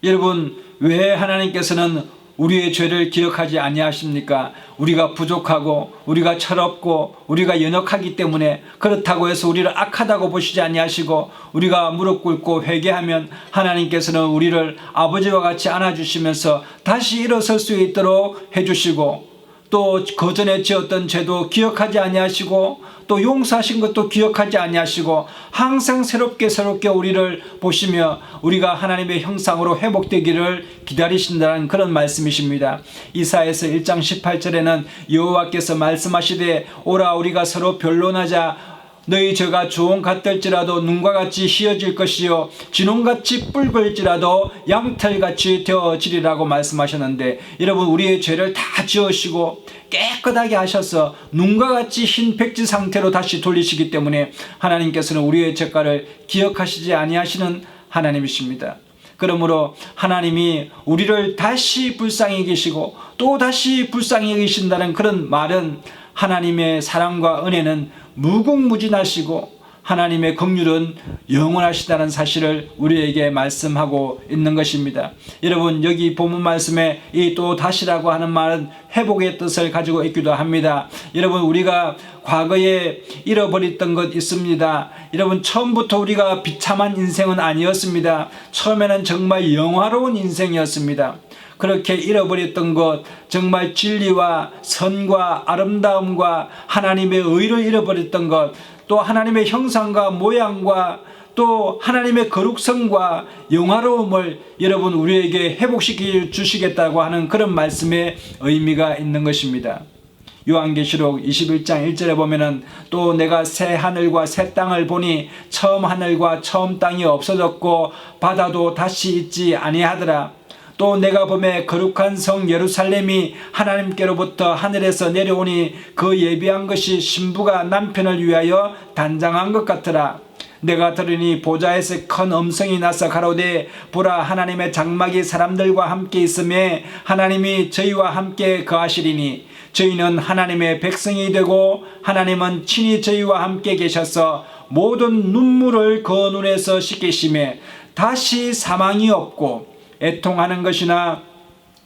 Speaker 2: 여러분, 왜 하나님께서는 우리의 죄를 기억하지 아니하십니까? 우리가 부족하고 우리가 철없고 우리가 연약하기 때문에 그렇다고 해서 우리를 악하다고 보시지 아니하시고 우리가 무릎 꿇고 회개하면 하나님께서는 우리를 아버지와 같이 안아주시면서 다시 일어설 수 있도록 해주시고 또 그전에 지었던 죄도 기억하지 아니하시고 또 용서하신 것도 기억하지 아니하시고 항상 새롭게 우리를 보시며 우리가 하나님의 형상으로 회복되기를 기다리신다는 그런 말씀이십니다. 이사야서 1장 18절에는 여호와께서 말씀하시되 오라 우리가 서로 변론하자 너희 죄가 주홍 같을지라도 눈과 같이 희어질 것이요 진홍같이 붉을지라도 양털같이 되어지리라고 말씀하셨는데 여러분 우리의 죄를 다 지으시고 깨끗하게 하셔서 눈과 같이 흰 백지 상태로 다시 돌리시기 때문에 하나님께서는 우리의 죄가를 기억하시지 아니하시는 하나님이십니다. 그러므로 하나님이 우리를 다시 불쌍히 여기시고 또 다시 불쌍히 여기신다는 그런 말은 하나님의 사랑과 은혜는 무궁무진하시고 하나님의 긍휼은 영원하시다는 사실을 우리에게 말씀하고 있는 것입니다. 여러분 여기 본문 말씀에 이 또 다시라고 하는 말은 회복의 뜻을 가지고 있기도 합니다. 여러분 우리가 과거에 잃어버렸던 것 있습니다. 여러분 처음부터 우리가 비참한 인생은 아니었습니다. 처음에는 정말 영화로운 인생이었습니다. 그렇게 잃어버렸던 것, 정말 진리와 선과 아름다움과 하나님의 의를 잃어버렸던 것, 또 하나님의 형상과 모양과 또 하나님의 거룩성과 영화로움을 여러분 우리에게 회복시켜 주시겠다고 하는 그런 말씀의 의미가 있는 것입니다. 요한계시록 21장 1절에 보면은 또 내가 새 하늘과 새 땅을 보니 처음 하늘과 처음 땅이 없어졌고 바다도 다시 있지 아니하더라. 또 내가 보매 거룩한 성 예루살렘이 하나님께로부터 하늘에서 내려오니 그 예비한 것이 신부가 남편을 위하여 단장한 것 같더라. 내가 들으니 보좌에서 큰 음성이 나서 가로되 보라 하나님의 장막이 사람들과 함께 있음에 하나님이 저희와 함께 거하시리니 저희는 하나님의 백성이 되고 하나님은 친히 저희와 함께 계셔서 모든 눈물을 그 눈에서 씻기심에 다시 사망이 없고 애통하는 것이나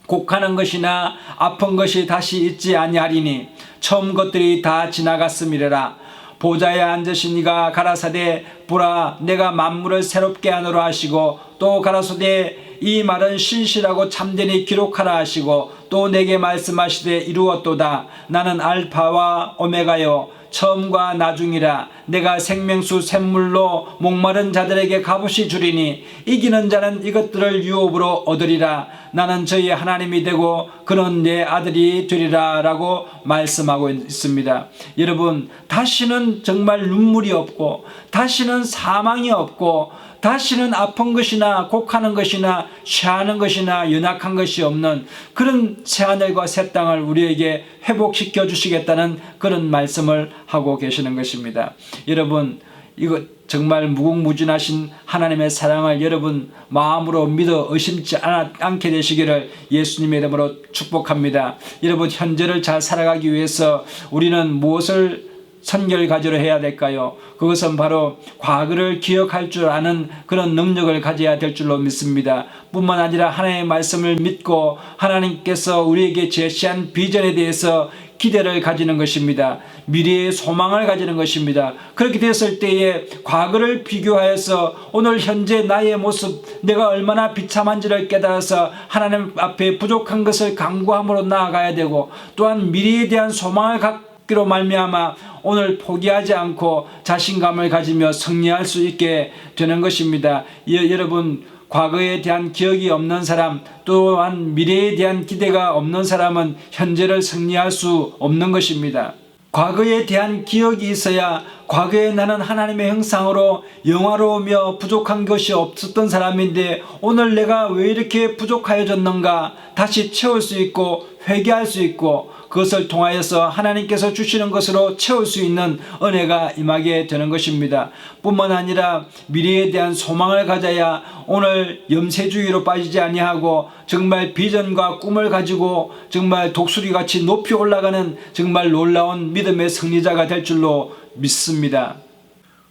Speaker 2: 곡하는 것이나 아픈 것이 다시 있지 아니하리니 처음 것들이 다 지나갔음이라. 보좌에 앉으신 이가 가라사대 보라 내가 만물을 새롭게 하노라 하시고 또 가라사대 이 말은 신실하고 참되니 기록하라 하시고 또 내게 말씀하시되 이루었도다. 나는 알파와 오메가요 처음과 나중이라. 내가 생명수 샘물로 목마른 자들에게 값없이 주리니 이기는 자는 이것들을 유업으로 얻으리라. 나는 저희 하나님이 되고 그는 내 아들이 되리라 라고 말씀하고 있습니다. 여러분 다시는 정말 눈물이 없고 다시는 사망이 없고 다시는 아픈 것이나 곡하는 것이나 취하는 것이나 연약한 것이 없는 그런 새하늘과 새 땅을 우리에게 회복시켜 주시겠다는 그런 말씀을 하고 계시는 것입니다. 여러분 이거 정말 무궁무진하신 하나님의 사랑을 여러분 마음으로 믿어 의심치 않게 되시기를 예수님의 이름으로 축복합니다. 여러분 현재를 잘 살아가기 위해서 우리는 무엇을 선결가지로 해야 될까요? 그것은 바로 과거를 기억할 줄 아는 그런 능력을 가져야 될 줄로 믿습니다. 뿐만 아니라 하나님의 말씀을 믿고 하나님께서 우리에게 제시한 비전에 대해서 기대를 가지는 것입니다. 미래의 소망을 가지는 것입니다. 그렇게 됐을 때에 과거를 비교하여서 오늘 현재 나의 모습, 내가 얼마나 비참한지를 깨달아서 하나님 앞에 부족한 것을 간구함으로 나아가야 되고, 또한 미래에 대한 소망을 갖기로 말미암아 오늘 포기하지 않고 자신감을 가지며 승리할 수 있게 되는 것입니다. 여러분, 과거에 대한 기억이 없는 사람, 또한 미래에 대한 기대가 없는 사람은 현재를 승리할 수 없는 것입니다. 과거에 대한 기억이 있어야 과거에 나는 하나님의 형상으로 영화로우며 부족한 것이 없었던 사람인데 오늘 내가 왜 이렇게 부족하여졌는가 다시 채울 수 있고 회개할 수 있고 그것을 통하여서 하나님께서 주시는 것으로 채울 수 있는 은혜가 임하게 되는 것입니다. 뿐만 아니라 미래에 대한 소망을 가져야 오늘 염세주의로 빠지지 아니하고 정말 비전과 꿈을 가지고 정말 독수리같이 높이 올라가는 정말 놀라운 믿음의 승리자가 될 줄로 믿습니다.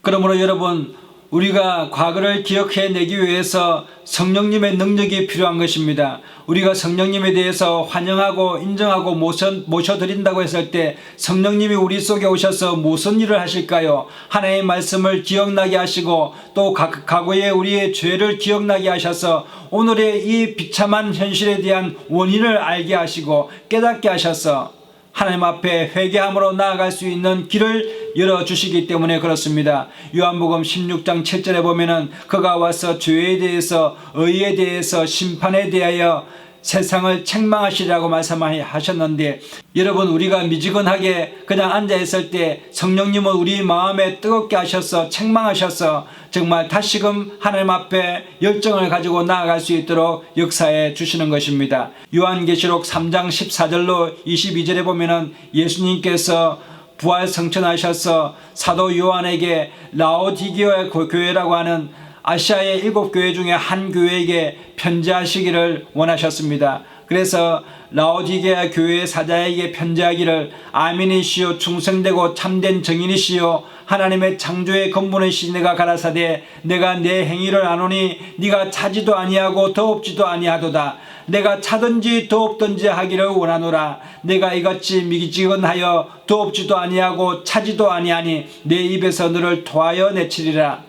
Speaker 2: 그러므로 여러분, 우리가 과거를 기억해내기 위해서 성령님의 능력이 필요한 것입니다. 우리가 성령님에 대해서 환영하고 인정하고 모셔드린다고 했을 때 성령님이 우리 속에 오셔서 무슨 일을 하실까요? 하나님의 말씀을 기억나게 하시고 또 과거의 우리의 죄를 기억나게 하셔서 오늘의 이 비참한 현실에 대한 원인을 알게 하시고 깨닫게 하셔서 하나님 앞에 회개함으로 나아갈 수 있는 길을 열어주시기 때문에 그렇습니다. 요한복음 16장 7절에 보면은 그가 와서 죄에 대해서 의에 대해서 심판에 대하여 세상을 책망하시라고 말씀하셨는데, 여러분, 우리가 미지근하게 그냥 앉아있을 때 성령님은 우리 마음에 뜨겁게 하셔서 책망하셔서 정말 다시금 하나님 앞에 열정을 가지고 나아갈 수 있도록 역사해 주시는 것입니다. 요한계시록 3장 14절로 22절에 보면은 예수님께서 부활 성천하셔서 사도 요한에게 라오디게아 교회라고 하는 아시아의 7교회 중에 한 교회에게 편지하시기를 원하셨습니다. 그래서 라오디게아 교회 사자에게 편지하기를 아멘이시요 충성되고 참된 정인이시요 하나님의 창조의 근본이시 내가 가라사대 내가 내 행위를 아노니 네가 차지도 아니하고 더없지도 아니하도다. 내가 차든지 더없든지 하기를 원하노라. 내가 이같이 미지근하여 더없지도 아니하고 차지도 아니하니 내 입에서 너를 토하여 내치리라.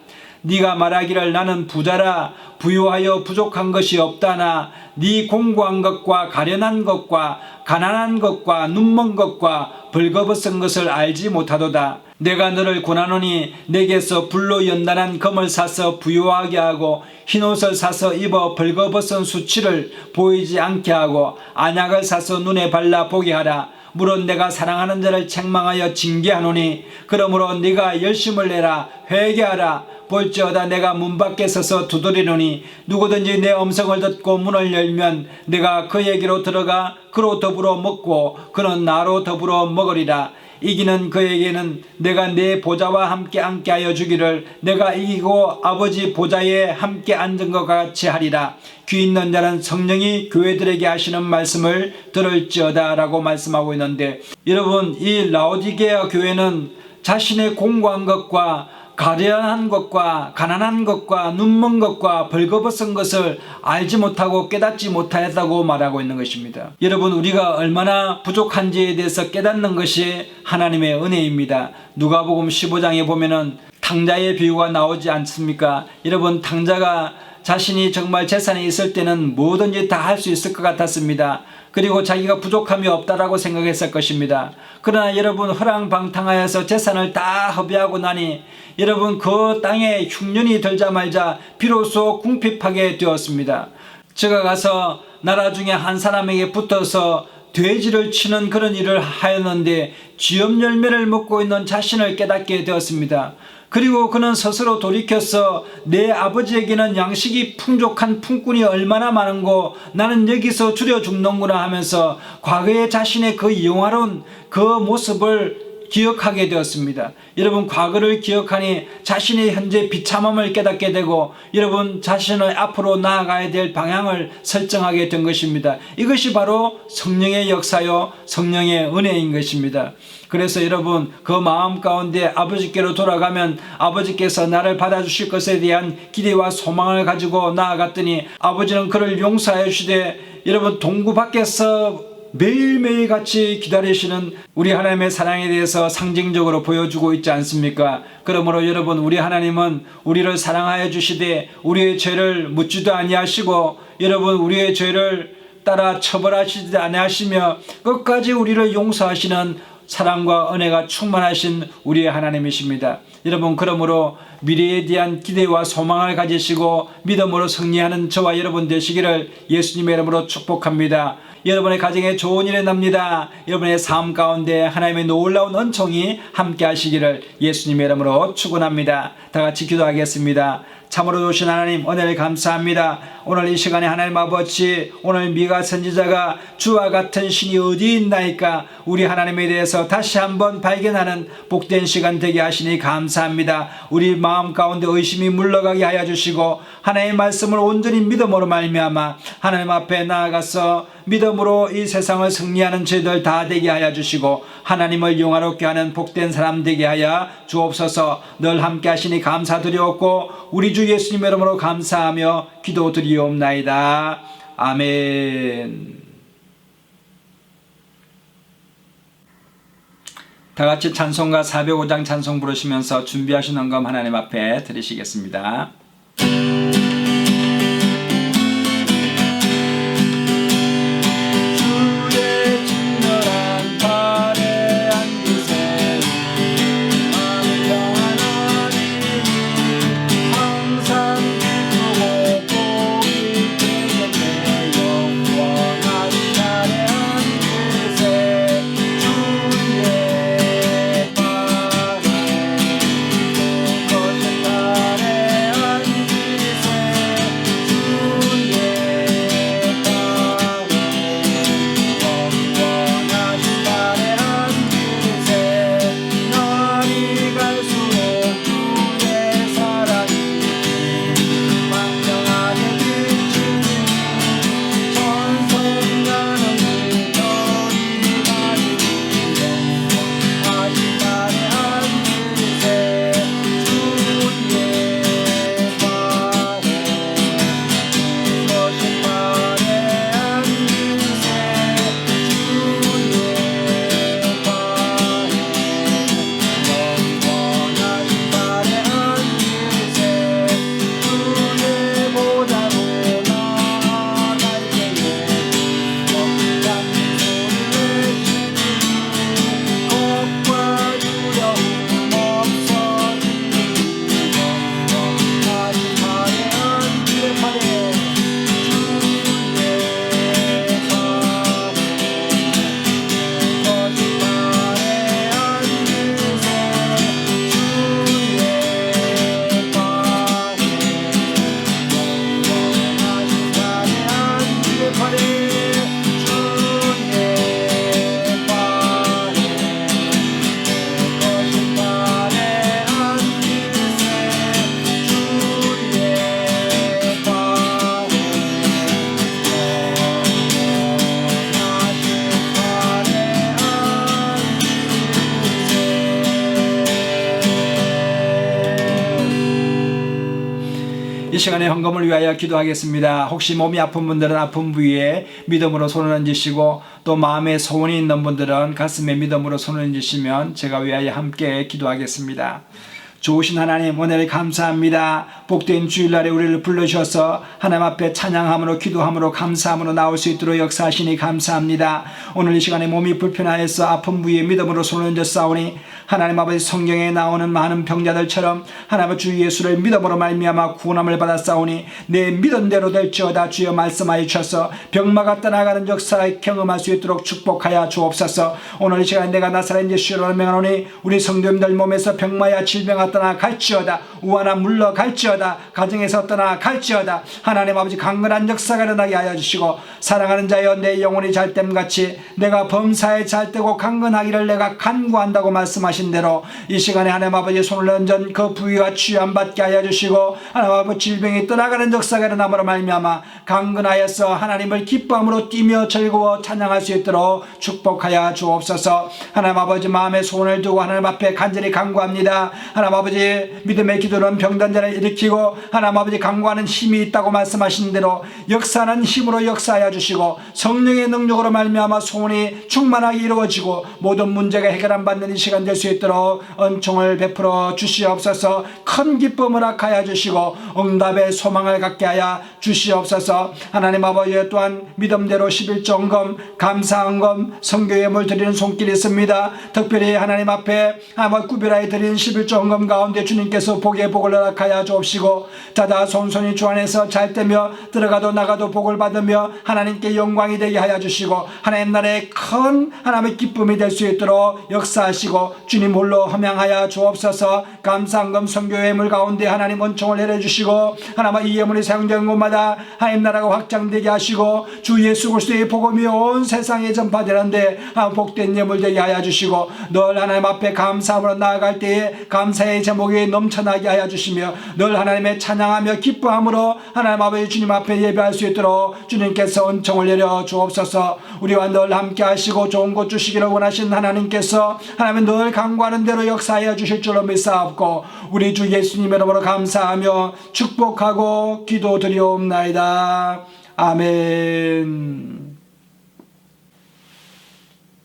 Speaker 2: 네가 말하기를 나는 부자라 부유하여 부족한 것이 없다나 네 공고한 것과 가련한 것과 가난한 것과 눈먼 것과 벌거벗은 것을 알지 못하도다. 내가 너를 권하노니 내게서 불로 연단한 금을 사서 부유하게 하고 흰옷을 사서 입어 벌거벗은 수치를 보이지 않게 하고 안약을 사서 눈에 발라 보게 하라. 물론 내가 사랑하는 자를 책망하여 징계하노니 그러므로 네가 열심을 내라 회개하라. 볼지어다 내가 문 밖에 서서 두드리노니 누구든지 내 음성을 듣고 문을 열면 내가 그에게로 들어가 그로 더불어 먹고 그는 나로 더불어 먹으리라. 이기는 그에게는 내가 내 보좌와 함께 앉게하여 주기를 내가 이기고 아버지 보좌에 함께 앉은 것 같이 하리라. 귀 있는 자는 성령이 교회들에게 하시는 말씀을 들을지어다 라고 말씀하고 있는데, 여러분, 이 라오디게아 교회는 자신의 공고한 것과 가련한 것과 가난한 것과 눈먼 것과 벌거벗은 것을 알지 못하고 깨닫지 못하였다고 말하고 있는 것입니다. 여러분, 우리가 얼마나 부족한지에 대해서 깨닫는 것이 하나님의 은혜입니다. 누가복음 15장에 보면은 탕자의 비유가 나오지 않습니까? 여러분, 탕자가 자신이 정말 재산이 있을 때는 뭐든지 다 할 수 있을 것 같았습니다. 그리고 자기가 부족함이 없다라고 생각했을 것입니다. 그러나 여러분, 허랑방탕하여서 재산을 다 허비하고 나니 여러분, 그 땅에 흉년이 들자마자 비로소 궁핍하게 되었습니다. 제가 가서 나라 중에 한 사람에게 붙어서 돼지를 치는 그런 일을 하였는데 쥐염 열매를 먹고 있는 자신을 깨닫게 되었습니다. 그리고 그는 스스로 돌이켜서 내 아버지에게는 양식이 풍족한 품꾼이 얼마나 많은고 나는 여기서 줄여 죽는구나 하면서 과거의 자신의 그 영화로운 그 모습을 기억하게 되었습니다. 여러분 과거를 기억하니 자신의 현재 비참함을 깨닫게 되고 여러분 자신의 앞으로 나아가야 될 방향을 설정하게 된 것입니다. 이것이 바로 성령의 역사요 성령의 은혜인 것입니다. 그래서 여러분 그 마음 가운데 아버지께로 돌아가면 아버지께서 나를 받아주실 것에 대한 기대와 소망을 가지고 나아갔더니 아버지는 그를 용서해 주시되 여러분 동구 밖에서 매일매일 같이 기다리시는 우리 하나님의 사랑에 대해서 상징적으로 보여주고 있지 않습니까? 그러므로 여러분 우리 하나님은 우리를 사랑하여 주시되 우리의 죄를 묻지도 아니하시고 여러분 우리의 죄를 따라 처벌하시지 아니하시며 끝까지 우리를 용서하시는 사랑과 은혜가 충만하신 우리의 하나님이십니다. 여러분 그러므로 미래에 대한 기대와 소망을 가지시고 믿음으로 승리하는 저와 여러분 되시기를 예수님의 이름으로 축복합니다. 여러분의 가정에 좋은 일이 납니다. 여러분의 삶 가운데 하나님의 놀라운 은총이 함께 하시기를 예수님의 이름으로 축원합니다. 다 같이 기도하겠습니다. 참으로 좋으신 하나님 은혜를 감사합니다. 오늘 이 시간에 하나님 아버지 오늘 미가 선지자가 주와 같은 신이 어디 있나이까 우리 하나님에 대해서 다시 한번 발견하는 복된 시간 되게 하시니 감사합니다. 우리 마음 가운데 의심이 물러가게 하여 주시고 하나님의 말씀을 온전히 믿음으로 말미암아 하나님 앞에 나아가서 믿음으로 이 세상을 승리하는 저희들 다 되게 하여 주시고 하나님을 영화롭게 하는 복된 사람 되게 하여 주옵소서. 늘 함께 하시니 감사드리옵고 우리 주 예수님의 이름으로 감사하며 기도드리옵나이다. 아멘. 다 같이 찬송가 405장 찬송 부르시면서 준비하신 헌금 하나님 앞에 드리시겠습니다. 이 시간에 헌금을 위하여 기도하겠습니다. 혹시 몸이 아픈 분들은 아픈 부위에 믿음으로 손을 얹으시고 또 마음에 소원이 있는 분들은 가슴에 믿음으로 손을 얹으시면 제가 위하여 함께 기도하겠습니다. 좋으신 하나님 은혜를 감사합니다. 복된 주일날에 우리를 불러주셔서 하나님 앞에 찬양함으로 기도함으로 감사함으로 나올 수 있도록 역사하시니 감사합니다. 오늘 이 시간에 몸이 불편하여서 아픈 부위에 믿음으로 손을 얹어 싸우니 하나님 아버지 성경에 나오는 많은 병자들처럼 하나님 주 예수를 믿음으로 말미암아 구원함을 받았사오니 내 믿은 대로 될지어다 주여 말씀하여 주셔서 병마가 떠나가는 역사에 경험할 수 있도록 축복하여 주옵소서. 오늘 이 시간 내가 나사렛 예수로 명하노니 우리 성도님들 몸에서 병마야 질병아 떠나갈지어다, 우하나 물러갈지어다, 가정에서 떠나갈지어다. 하나님 아버지 강건한 역사가 일어나게 하여 주시고 사랑하는 자여 내 영혼이 잘됨같이 내가 범사에 잘되고 강건하기를 내가 간구한다고 말씀하신 대로 이 시간에 하나님 아버지 손을 얹은 그 부위가 치유함받게 하여 주시고 하나님 아버지 질병이 떠나가는 역사가 일어남으로 말미암아 강건하여서 하나님을 기뻐함으로 뛰며 즐거워 찬양할 수 있도록 축복하여 주옵소서. 하나님 아버지 마음에 소원을 두고 하나님 앞에 간절히 간구합니다. 하나님 아버지 믿음의 기도는 병든 자를 일으키고 하나님 아버지 간구하는 힘이 있다고 말씀하신 대로 역사는 힘으로 역사하여 주시고 성령의 능력으로 말미암아 소원이 충만하게 이루어지고 모든 문제가 해결안 받는 이 시간 될 수 있도록 은총을 베풀어 주시옵소서. 큰 기쁨을 허락하여 주시고 응답의 소망을 갖게 하여 주시옵소서. 하나님 아버지 또한 믿음대로 11조헌금 감사헌금 성교예물 드리는 손길이 있습니다. 특별히 하나님 앞에 아마 구별하여 드리는 11조헌금 가운데 주님께서 복의 복을 허락하여 주옵시고 자다 손손이 주 안에서 잘되며 들어가도 나가도 복을 받으며 하나님께 영광이 되게 하여 주시고 하나님 나라의 큰 하나님의 기쁨이 될 수 있도록 역사하시고 주님 홀로 허명하여 주옵소서. 감사헌금 성교예물 가운데 하나님 은총을 내려주시고 하나님 이 예물이 사용되는 곳마다 하나님 나라가 확장되게 하시고 주 예수 그리스도의 복음이 온 세상에 전파되는데 복된 예물 되게 하여 주시고 늘 하나님 앞에 감사함으로 나아갈 때에 감사의 제목이 넘쳐나게 하여 주시며 늘 하나님의 찬양하며 기뻐함으로 하나님 아버지 주님 앞에 예배할 수 있도록 주님께서 은총을 내려 주옵소서. 우리와 늘 함께 하시고 좋은 것 주시기를 원하신 하나님께서 하나님 늘 간구하는 대로 역사하여 주실 줄로 믿사옵고 우리 주 예수님 이름으로 감사하며 축복하고 기도드리옵나이다. 아멘.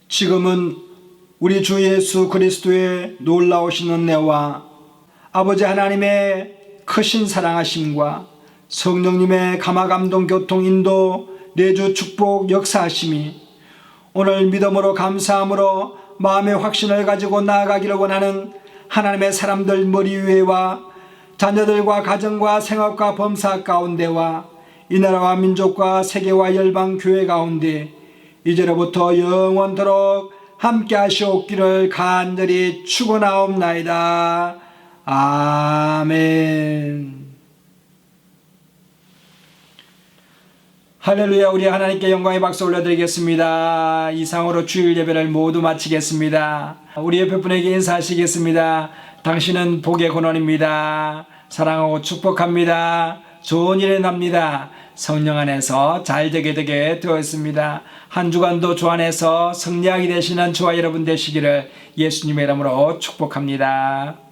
Speaker 2: 지금은 우리 주 예수 그리스도의 놀라우신 은혜와 아버지 하나님의 크신 사랑하심과 성령님의 감화감동 교통 인도 내주 축복 역사하심이 오늘 믿음으로 감사함으로 마음의 확신을 가지고 나아가기를 원하는 하나님의 사람들 머리 위에와 자녀들과 가정과 생업과 범사 가운데와 이 나라와 민족과 세계와 열방 교회 가운데 이제로부터 영원토록 함께 하시옵기를 간절히 축원하옵나이다. 아멘. 할렐루야. 우리 하나님께 영광의 박수 올려드리겠습니다. 이상으로 주일 예배를 모두 마치겠습니다. 우리 옆에 분에게 인사하시겠습니다. 당신은 복의 근원입니다. 사랑하고 축복합니다. 좋은 일이 납니다. 성령 안에서 잘되게 되었습니다. 한 주간도 주 안에서 승리하게 되시는 저와 여러분 되시기를 예수님의 이름으로 축복합니다.